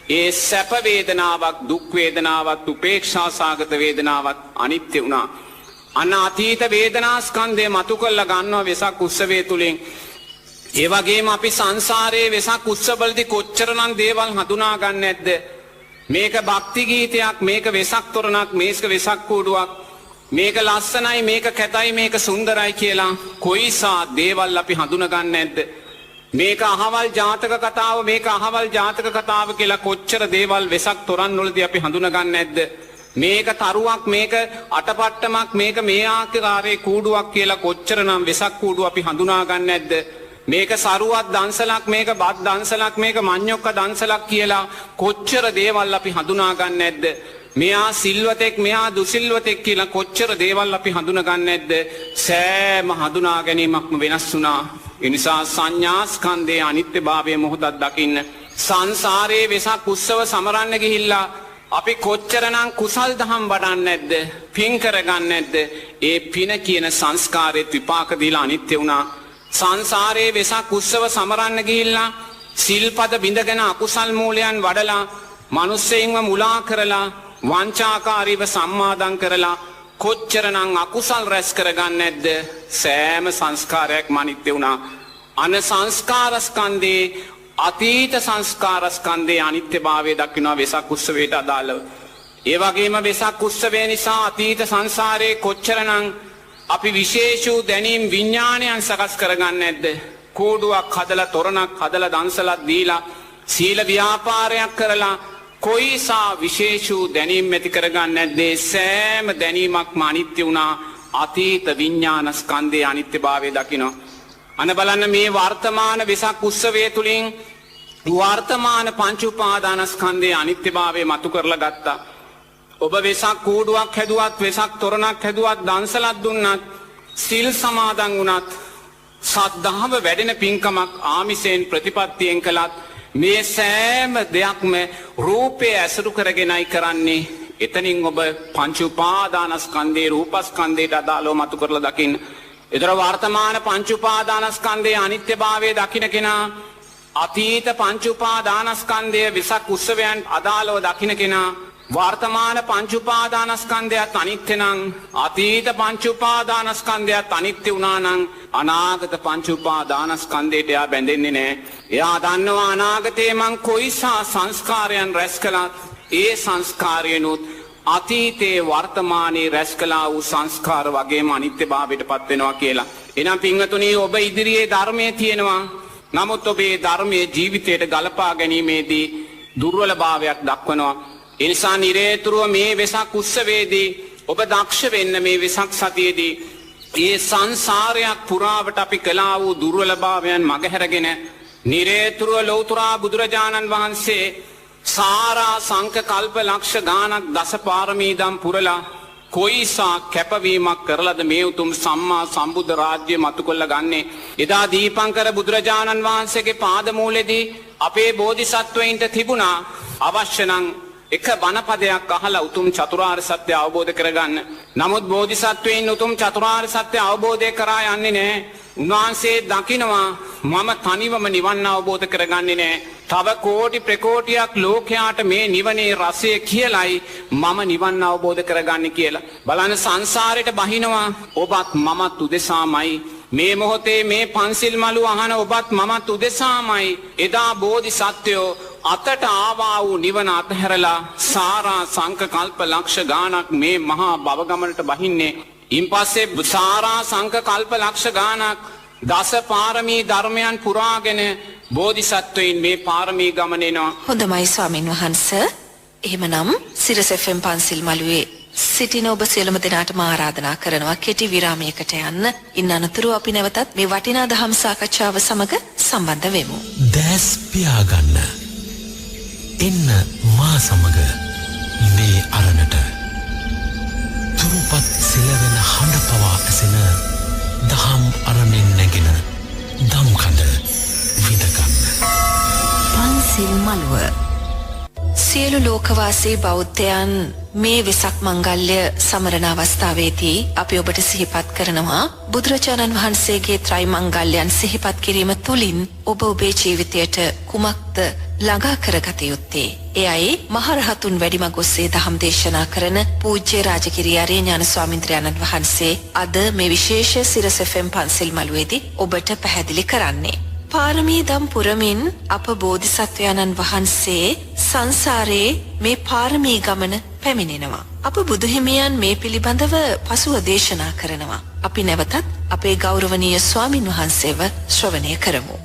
[SPEAKER 2] ඒ සැප වේදනාවක් දුක් වේදනාවක් උපේක්ෂා සහගත වේදනාවක් අනිත්‍ය වුණා. අනාතීත වේදනා ස්කන්ධය මතු කරලා ගන්නවා වෙසක් උත්සවයේ තුලින්. ඒ වගේම අපි සංසාරයේ වෙසක් උත්සවවලදී කොච්චරනම් දේවල් හඳුනා ගන්න නැද්ද? මේක භක්ති ගීතයක්, මේක වෙසක් තොරණක්, මේක වෙසක් කූඩුවක්, මේක ලස්සනයි, මේක කැතයි, මේක සුන්දරයි කියලා කොයිසා දේවල් අපි හඳුනා ගන්න නැද්ද? මේක අහවල් ජාතක කතාව, මේක අහවල් ජාතක කතාව කියලා කොච්චර දේවල් වෙසක් තොරන් වලදී අපි හඳුනා ගන්න නැද්ද? මේක තරුවක්, මේක අටපට්ටමක්, මේක මේ ආකාරයේ කූඩුවක් කියලා කොච්චරනම් වෙසක් කූඩුව අපි හඳුනා ගන්න නැද්ද? මේක සරුවක් දන්සලක්, මේක බත් දන්සලක්, මේක මඤ්ඤොක්ක දන්සලක් කියලා කොච්චර දේවල් අපි හඳුනා ගන්න නැද්ද? මෙයා සිල්වතෙක්, මෙයා දුසිල්වතෙක් කියලා කොච්චර දේවල් අපි හඳුනා ගන්න නැද්ද? සෑම හඳුනා ගැනීමක්ම වෙනස් වුණා. ඒ නිසා සංඥා ස්කන්ධයේ අනිත්‍යභාවය මොහොතක් දකින්න. සංසාරයේ වෙසක් උත්සව සමරන්න ගිහිල්ලා අපි කොච්චරනම් කුසල් දහම් වඩන්නේ නැද්ද? පින් කරගන්නේ නැද්ද? ඒ පින කියන සංස්කාරයේ විපාක දීලා අනිත්‍ය වුණා. සංසාරයේ වෙසක් උත්සව සමරන්න ගිහිල්ලා සිල්පද බිඳගෙන අකුසල් මූලයන් වඩලා මිනිස්සෙයින්ව මුලා කරලා වංචාකාරීව සම්මාදම් කරලා කොච්චරනම් අකුසල් රැස් කරගන්නේ නැද්ද? සෑම සංස්කාරයක්ම අනිත්‍ය වුණා. අන සංස්කාර ස්කන්ධේ අතීත සංස්කාර ස්කන්ධයේ අනිත්‍යභාවය දක්වනවා වෙසක් උත්සවයට අදාළව. ඒ වගේම වෙසක් උත්සවය නිසා අතීත සංසාරයේ කොච්චරනම් අපි විශේෂ වූ දැනීම් විඥානයන් සකස් කරගන්නේ නැද්ද? කෝඩුවක් හදලා, තොරණක් හදලා, දන්සලක් දීලා, සීල ව්‍යාපාරයක් කරලා කොයිසා විශේෂ වූ දැනීම් ඇති කරගන්නේ නැද්ද? සෑම දැනීමක්ම අනිත්‍ය වුණා. අතීත විඥාන ස්කන්ධයේ අනිත්‍යභාවය දකිනවා. අන බලන්න මේ වර්තමාන වෙසක් උත්සවය තුලින් වර්තමාන පංච උපාදානස්කන්ධයේ අනිත්‍යභාවය මතු කරලා ගත්තා. ඔබ වෙසක් කූඩුවක් හැදුවත්, වෙසක් තොරණක් හැදුවත්, දන්සලක් දුන්නත්, සිල් සමාදන් වුණත්, සද්ධාව වැඩෙන පින්කමක් ආමිසයෙන් ප්‍රතිපත්තියෙන් කළත් මේ සෑම දෙයක්ම රූපය ඇසුරු කරගෙනයි කරන්නේ. එතනින් ඔබ පංච උපාදානස්කන්ධයේ රූපස්කන්ධයට අදාළව මතු කරලා දකින්න. ඒතර වර්තමාන පංච උපාදානස්කන්ධයේ අනිත්‍යභාවය දකින්න කෙනා, අතීත පංච උපාදානස්කන්ධයේ වෙසක් උත්සවයන් අදාළව දකින්න කෙනා, වර්තමාන පංච උපාදානස්කන්ධයත් අනිත්‍ය නම්, අතීත පංච උපාදානස්කන්ධයත් අනිත්‍ය වුණා නම් අනාගත පංච උපාදානස්කන්ධයට එයා බැඳෙන්නේ නැහැ. එයා දන්නවා අනාගතේ මං කොයිසා සංස්කාරයන් රැස් කළත් ඒ සංස්කාරයනොත් අතීතේ වර්තමානයේ රැස් කළා වූ සංස්කාර වගේම අනිත්‍යභාවයට පත් වෙනවා කියලා. එහෙනම් පින්වතුනි, ඔබ ඉදිරියේ ධර්මයේ තියෙනවා. නමුත් ඔබේ ධර්මයේ ජීවිතයට ගලපා ගැනීමේදී දුර්වලභාවයක් දක්වනවා. ඒ නිසා නිරේතුරුව මේ වෙසක් උත්සවයේදී ඔබ දක්ෂ වෙන්න. මේ වෙසක් සතියේදී මේ සංසාරයක් පුරාවට අපි කළා වූ දුර්වලභාවයන් මගහැරගෙන නිරේතුරුව ලෞතුරා බුදුරජාණන් වහන්සේ සාරා සංක කල්ප ලක්ෂ ගානක් දස පාරමීදම් පුරලා කොයිසා කැපවීමක් කරලද මේ උතුම් සම්මා සම්බුද්ධ රාජ්‍ය මතු කොල්ල ගන්නේ. එදා දීපංකර බුදුරජාණන් වහන්සේගේ පාදමූලෙදී අපේ බෝධිසත්වයින්ට තිබුණා අවශ්‍ය නම් එක බණපදයක් අහලා උතුම් චතුරාර්ය සත්‍ය අවබෝධ කරගන්න. නමුත් බෝධිසත්වයින් උතුම් චතුරාර්ය සත්‍ය අවබෝධය කරා යන්නේ නැහැ. උන්වහන්සේ දකිනවා මම තනිවම නිවන් අවබෝධ කරගන්නේ නැහැ. තව කෝටි ප්‍රකෝටියක් ලෝකයාට මේ නිවනේ රසය කියලයි මම නිවන් අවබෝධ කරගන්නේ කියලා. බලන්න, සංසාරයට බහිනවා ඔබත් මමත් උදෙසාමයි. මේ මොහොතේ මේ පන්සිල් මලු අහන ඔබත් මමත් උදෙසාමයි එදා බෝධිසත්වයෝ අතට ආවා වූ නිවන අතහැරලා සාරා සංක කල්ප ලක්ෂ ගානක් මේ මහා භවගමනට බහින්නේ. ඉන්පස්සේ සාරා සංක කල්ප ලක්ෂ ගානක් දස පාරමී ධර්මයන් පුරාගෙන බෝධිසත්වයින් මේ පාරමී ගමන එනවා.
[SPEAKER 1] හොඳමයි ස්වාමින් වහන්සේ. එහෙමනම් සිරස FM පන්සිල් මළුවේ සිටින ඔබ සියලුම දෙනාටම ආරාධනා කරනවා කෙටි විරාමයකට යන්න. ඉන් අනතුරු අපි නැවතත් මේ වටිනා දහම් සාකච්ඡාව සමග සම්බන්ධ වෙමු.
[SPEAKER 3] දැස් පියාගන්න. එන්න මා සමග මේ අරණට. තුරුපත් සිලවෙන හඬ පවා ඇසෙන දහම් අරණෙන් නැගෙන දම්කඳ විඳගන්න.
[SPEAKER 1] පන්සිල් මළුව. සියලු ලෝකවාසී බෞද්ධයන් මේ වෙසක් මංගල්‍ය සමරන අවස්ථාවේදී අපි ඔබට සිහිපත් කරනවා බුදුරජාණන් වහන්සේගේ ත්‍රි මංගල්‍යයන් සිහිපත් කිරීම තුළින් ඔබ ඔබේ ජීවිතයට කුමක්ද ළඟා කරගත යුත්තේ. එයයි මහරහතුන් වැඩිමග ඔස්සේ දහම් දේශනා කරන පූජ්‍ය රාජගිරි ආර්යඥාන ස්වාමීන්ද්‍රයන්න් වහන්සේ අද මේ විශේෂ සිරස FM පන්සිල් මළුවේදී ඔබට පැහැදිලි කරන්නේ. පාරමී දම් පුරමින් අප බෝධිසත්වයන්න් වහන්සේ සංසාරයේ මේ පාරමී ගමන පැමිණෙනවා. අප බුදුහිමියන් මේ පිළිබඳව පසුව දේශනා කරනවා. අපි නැවතත් අපේ ගෞරවනීය ස්වාමින් වහන්සේව ශ්‍රවණය කරමු.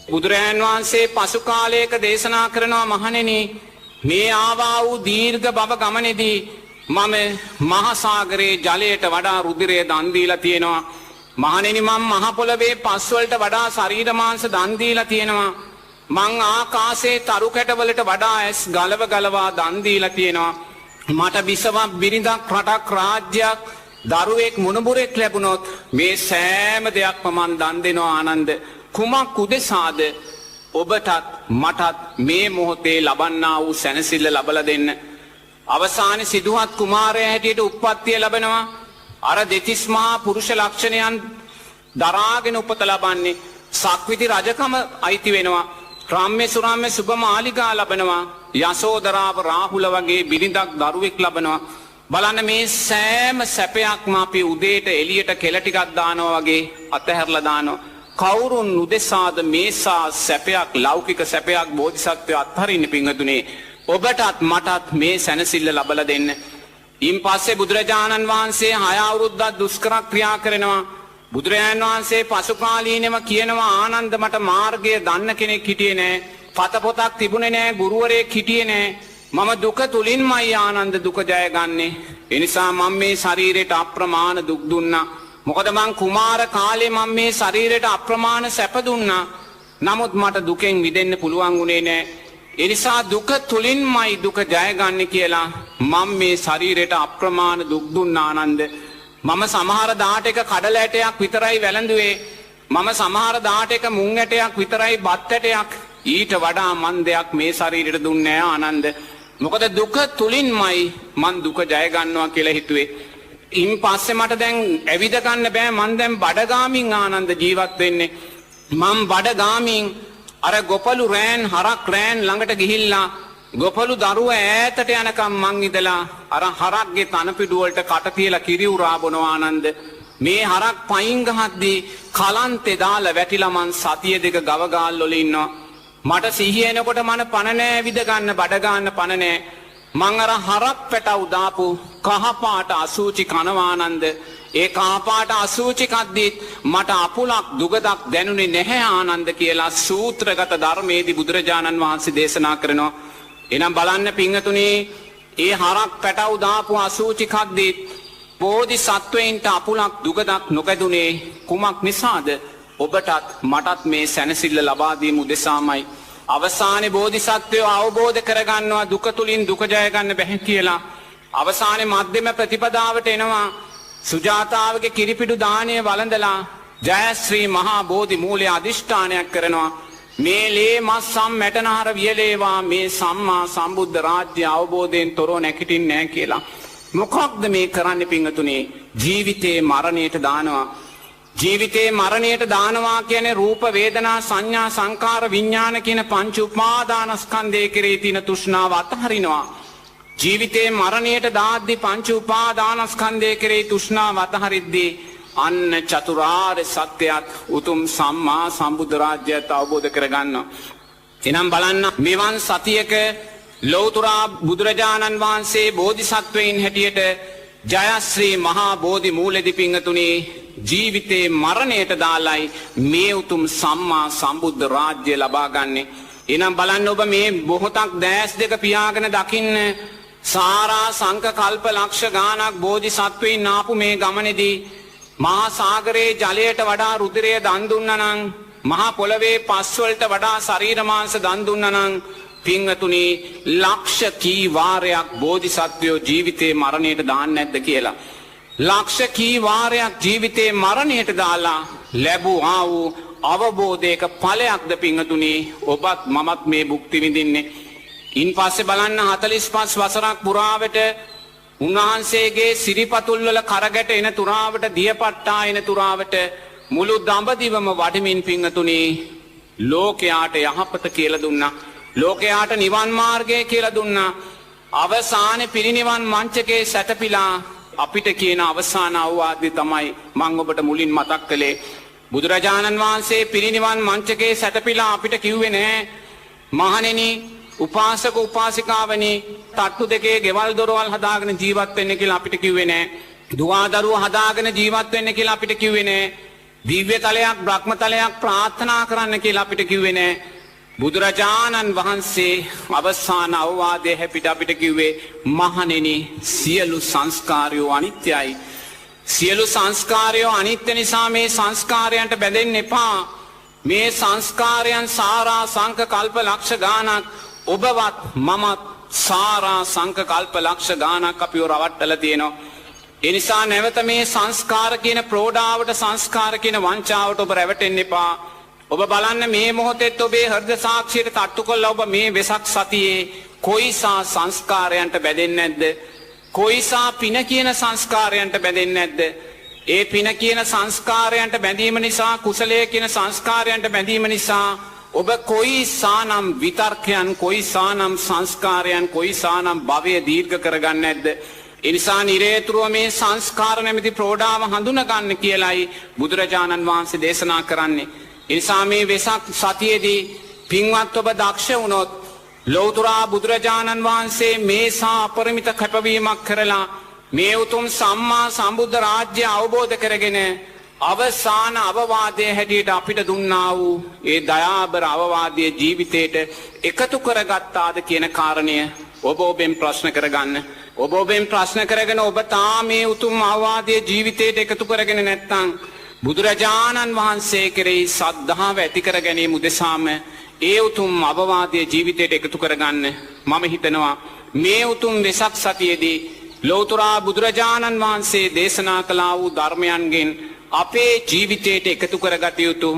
[SPEAKER 2] බුදුරජාණන් වහන්සේ පසු කාලයක දේශනා කරනවා මහණෙනි මේ ආවා වූ දීර්ඝ භව ගමනේදී මම මහා සාගරයේ ජලයට වඩා රුධිරය දන් දීලා තියෙනවා. මහණෙනි මම මහ පොළවේ පස් වලට වඩා ශරීර මාංශ දන් දීලා තියෙනවා. මං ආකාශයේ තරු කැටවලට වඩා ඇස් ගලව ගලවා දන් දීලා තියෙනවා. මට විසවක් බිරිඳක් රටක් රාජ්‍යයක් දරුවෙක් මුණුබුරෙක් ලැබුණොත් මේ සෑම දෙයක්ම මන් දන් දෙනවා ආනන්ද. කුමක් උදෙසාද? ඔබටත් මටත් මේ මොහොතේ ලබන්නා වූ සැනසෙල්ල ලබලා දෙන්න. අවසානයේ සිදුහත් කුමාරයා හැටියට උප්පත්තිය ලැබෙනවා. අර දෙතිස් මහා පුරුෂ ලක්ෂණයන් දරාගෙන උපත ලබන්නේ. සක්විති රජකම අයිති වෙනවා. රාම්‍ය සුරාම්‍ය සුභ මාලිගා ලබනවා. යසෝදරාව රාහුල වගේ බිරිඳක් දරුවෙක් ලබනවා. බලන්න මේ සෑම සැපයක්ම අපි උදේට එළියට කෙල ටිකක් දානවා වගේ අතහැරලා දානවා. කවුරුන් උදෙසාද මේසා සැපයක් ලෞකික සැපයක් බෝධිසත්වය අත්හරින්නේ පිංගතුනේ? ඔබටත් මටත් මේ සැනසෙල්ල ලබලා දෙන්න. ඉන් පස්සේ බුදුරජාණන් වහන්සේ 6 අවුරුද්දක් දුෂ්කර ක්‍රියා කරනවා. බුදුරජාණන් වහන්සේ පසු කාලීනව කියනවා ආනන්ද මට මාර්ගය දන්න කෙනෙක් හිටියේ නෑ. පත පොතක් තිබුණේ නෑ. ගුරුවරයෙක් හිටියේ නෑ. මම දුක තුලින්මයි ආනන්ද දුක ජයගන්නේ. ඒ නිසා මම මේ ශරීරයට අප්‍රමාණ දුක් දුන්නා. මොකද මං කුමාර කාලේ මම මේ ශරීරයට අප්‍රමාණ සැප දුන්නා. නමුත් මට දුකෙන් මිදෙන්න පුළුවන් වුණේ නෑ. ඒ නිසා දුක තුලින්මයි දුක ජයගන්නේ කියලා මම මේ ශරීරයට අප්‍රමාණ දුක් දුන්නා ආනන්ද. මම සමහර දාට එක කඩල ඇටයක් විතරයි වැළඳුවේ. මම සමහර දාට එක මුං ඇටයක් විතරයි බත් ඇටයක්. ඊට වඩා මන් දෙයක් මේ ශරීරයට දුන්නේ නෑ ආනන්ද. මොකද දුක තුලින්මයි මන් දුක ජය ගන්නවා කියලා හිතුවේ. ඉන් පස්සේ මට දැන් ඇවිද ගන්න බෑ. මන් දැන් බඩගාමින් ආනන්ද ජීවත් වෙන්නේ. මම බඩගාමින් අර ගොපලු රෑන් හරක් රෑන් ළඟට ගිහිල්ලා ගොපලු දරුව ඈතට යනකම් මං ඉඳලා අර හරක්ගේ තනපිඩු වලට කට තියලා කිරි උරා බොනවා ආනන්ද. මේ හරක් පයින් ගහද්දී කලන්තේ දාලා වැටිලා මං සතිය දෙක ගව ගාල් වල ඉන්නවා. මට සිහිය එනකොට මන පණ නෑ විද ගන්න බඩ ගන්න පණ නෑ. මං අර හරක් පැටව දාපු කහපාට අසූචි කනවා ආනන්ද. ඒ කහපාට අසූචි කද්දිත් මට අපුලක් දුගදක් දැනුනේ නැහැ ආනන්ද කියලා සූත්‍රගත ධර්මයේදී බුදුරජාණන් වහන්සේ දේශනා කරනවා. එනම් බලන්න පිංගතුනේ ඒ හරක් පැටව දාපු අසූචි කද්දිත් බෝධිසත්වයින්ට අපුලක් දුගදක් නොකැදුනේ කුමක් නිසාද? ඔබටත් මටත් මේ සැනසෙල්ල ලබා දීම උදෙසාමයි. අවසානයේ බෝධිසත්වයෝ අවබෝධ කරගන්නවා දුක තුලින් දුක ජය ගන්න බැහැ කියලා. අවසානයේ මධ්‍යම ප්‍රතිපදාවට එනවා. සුජාතාවගේ කිරිපිඩු දාණය වළඳලා ජයශ්‍රී මහා බෝධි මූලයේ අදිෂ්ඨානයක් කරනවා. මේ ලේ මස් සම් මැටනහර වියලේවා මේ සම්මා සම්බුද්ධ රාජ්‍ය අවබෝධයෙන් තොරව නැගිටින්නේ නැහැ කියලා. මොකක්ද මේ කරන්නේ පිංගතුනේ? ජීවිතේ මරණයට දානවා. ජීවිතේ මරණයට දානවා කියන්නේ රූප වේදනා සංඥා සංකාර විඥාන කියන පංච උපාදානස්කන්ධයේ කෙරෙහි තියෙන තෘෂ්ණාව අතහරිනවා. ජීවිතේ මරණයට දාද්දී පංච උපාදානස්කන්ධයේ කෙරෙහි තෘෂ්ණාව අතහරිද්දී අන්න චතුරාර්ය සත්‍යයත් උතුම් සම්මා සම්බුද්ධ රාජ්‍යයත් අවබෝධ කරගන්නවා. එනම් බලන්න මෙවන් සතියක ලෞතුරා බුදුරජාණන් වහන්සේ බෝධිසත්වයින් හැටියට ජයශ්‍රී මහා බෝධි මූලෙදි පිංගතුනි ජීවිතේ මරණයට දාලයි මේ උතුම් සම්මා සම්බුද්ධ රාජ්‍ය ලබා ගන්නෙ. එනම් බලන්න ඔබ මේ මොහොතක් දැස් දෙක පියාගෙන දකින්න සාරා සංක කල්ප ලක්ෂ ගානක් බෝධිසත්වයින් ආපු මේ ගමනේදී මහා සාගරයේ ජලයට වඩා රුධිරය දන් දුන්නා නම් මහා පොළවේ පස් වලට වඩා ශරීර මාංශ දන් දුන්නා නම් පින්වතුනි ලක්ෂ කී වාරයක් බෝධිසත්වයෝ ජීවිතේ මරණයට දාන්නේ නැද්ද කියලා. ලක්ෂ කී වාරයක් ජීවිතේ මරණයට දාලා ලැබුවා වූ අවබෝධයක ඵලයක්ද පින්වතුනි ඔබත් මමත් මේ භුක්ති විඳින්නේ. ඉන් පස්සේ බලන්න 45 වසරක් පුරාවට උන්වහන්සේගේ සිරිපතුල් වල කරගැට එන තුරාවට දියපට්ටා එන තුරාවට මුළු දඹදිවම වඩමින් පින්වතුනි ලෝකයාට යහපත කියලා දුන්නා. ලෝකයාට නිවන් මාර්ගය කියලා දුන්නා. අවසානයේ පිරිනිවන් මංචකේ සැතපීලා අපිට කියන අවසාන අවවාදය තමයි මම ඔබට මුලින් මතක් කළේ. බුදුරජාණන් වහන්සේ පිරිනිවන් මංචකේ සැතපීලා අපිට කිව්වේ නෑ මහණෙනි උපාසක උපාසිකාවනි තට්ටු දෙකේ ගෙවල් දොරවල් හදාගෙන ජීවත් වෙන්න කියලා අපිට කිව්වේ නෑ. දුවදරුවෝ හදාගෙන ජීවත් වෙන්න කියලා අපිට කිව්වේ නෑ. දිව්‍ය තලයක් බ්‍රහ්ම තලයක් ප්‍රාර්ථනා කරන්න කියලා අපිට කිව්වේ නෑ. බුදුරජාණන් වහන්සේ අවසාන අවවාදය හැටියට අපිට කිව්වේ මහණෙනි සියලු සංස්කාරයෝ අනිත්‍යයි. සියලු සංස්කාරයෝ අනිත්‍ය නිසා මේ සංස්කාරයන්ට බැඳෙන්න එපා. මේ සංස්කාරයන් සාරා සංක කල්ප ලක්ෂ ගානක් ඔබවත් මමත් සාරා සංක කල්ප ලක්ෂ ගානක් අපිව රවට්ටලා තියෙනවා. ඒ නිසා නැවත මේ සංස්කාර කියන ප්‍රෝඩාවට සංස්කාර කියන වංචාවට ඔබ රැවටෙන්න එපා. ඔබ බලන්න මේ මොහොතේත් ඔබේ හෘද සාක්ෂියට තට්ටු කළා ඔබ මේ වෙසක් සතියේ කොයිසා සංස්කාරයන්ට බැඳෙන්නේ නැද්ද? කොයිසා පින කියන සංස්කාරයන්ට බැඳෙන්නේ නැද්ද? ඒ පින කියන සංස්කාරයන්ට බැඳීම නිසා කුසලයේ කියන සංස්කාරයන්ට බැඳීම නිසා ඔබ කොයිසානම් විතර්කයන් කොයිසානම් සංස්කාරයන් කොයිසානම් භවය දීර්ඝ කරගන්නේ නැද්ද? ඒ නිසා නිරේතුරුව මේ සංස්කාර නැමැති ප්‍රෝඩාව හඳුනා ගන්න කියලයි බුදුරජාණන් වහන්සේ දේශනා කරන්නේ. ඒ නිසා මේ වෙසක් සතියේදී පින්වත් ඔබ දක්ෂ වුණොත් ලෞතුරා බුදුරජාණන් වහන්සේ මේසා අපරිමිත කැපවීමක් කරලා මේ උතුම් සම්මා සම්බුද්ධ රාජ්‍ය අවබෝධ කරගෙන අවසාන අවවාදයේ හැටියට අපිට දුන්නා වූ ඒ දයාබර අවවාදයේ ජීවිතේට එකතු කරගත්තාද කියන කාරණය ඔබ ඔබෙන් ප්‍රශ්න කරගන්න. ඔබ ඔබෙන් ප්‍රශ්න කරගෙන ඔබ තාම මේ උතුම් අවවාදයේ ජීවිතේට එකතු කරගෙන නැත්නම් බුදුරජාණන් වහන්සේ කෙරෙහි සද්ධාව ඇති කර ගැනීම උදෙසාම ඒ උතුම් අවවාදයේ ජීවිතයට එකතු කරගන්න මම හිතනවා මේ උතුම් වෙසක් සතියේදී ලෞතුරා බුදුරජාණන් වහන්සේ දේශනා කළා වූ ධර්මයන්ගෙන් අපේ ජීවිතයට එකතු කරගත යුතු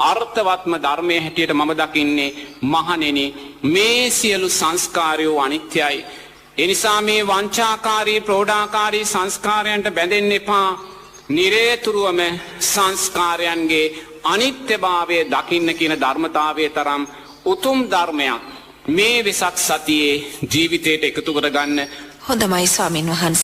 [SPEAKER 2] අර්ථවත්ම ධර්මයේ හැටියට මම දකින්නේ මහණෙනි මේ සියලු සංස්කාරයෝ අනිත්‍යයි. ඒ නිසා මේ වංචාකාරී ප්‍රෝඩාකාරී සංස්කාරයන්ට බැඳෙන්න එපා. නිරේතුරුවම සංස්කාරයන්ගේ අනිත්‍යභාවය දකින්න කියන ධර්මතාවයේ තරම් උතුම් ධර්මයක් මේ වෙසක් සතියේ ජීවිතයට එකතු කරගන්න.
[SPEAKER 1] හොඳයි ස්වාමින් වහන්සේ.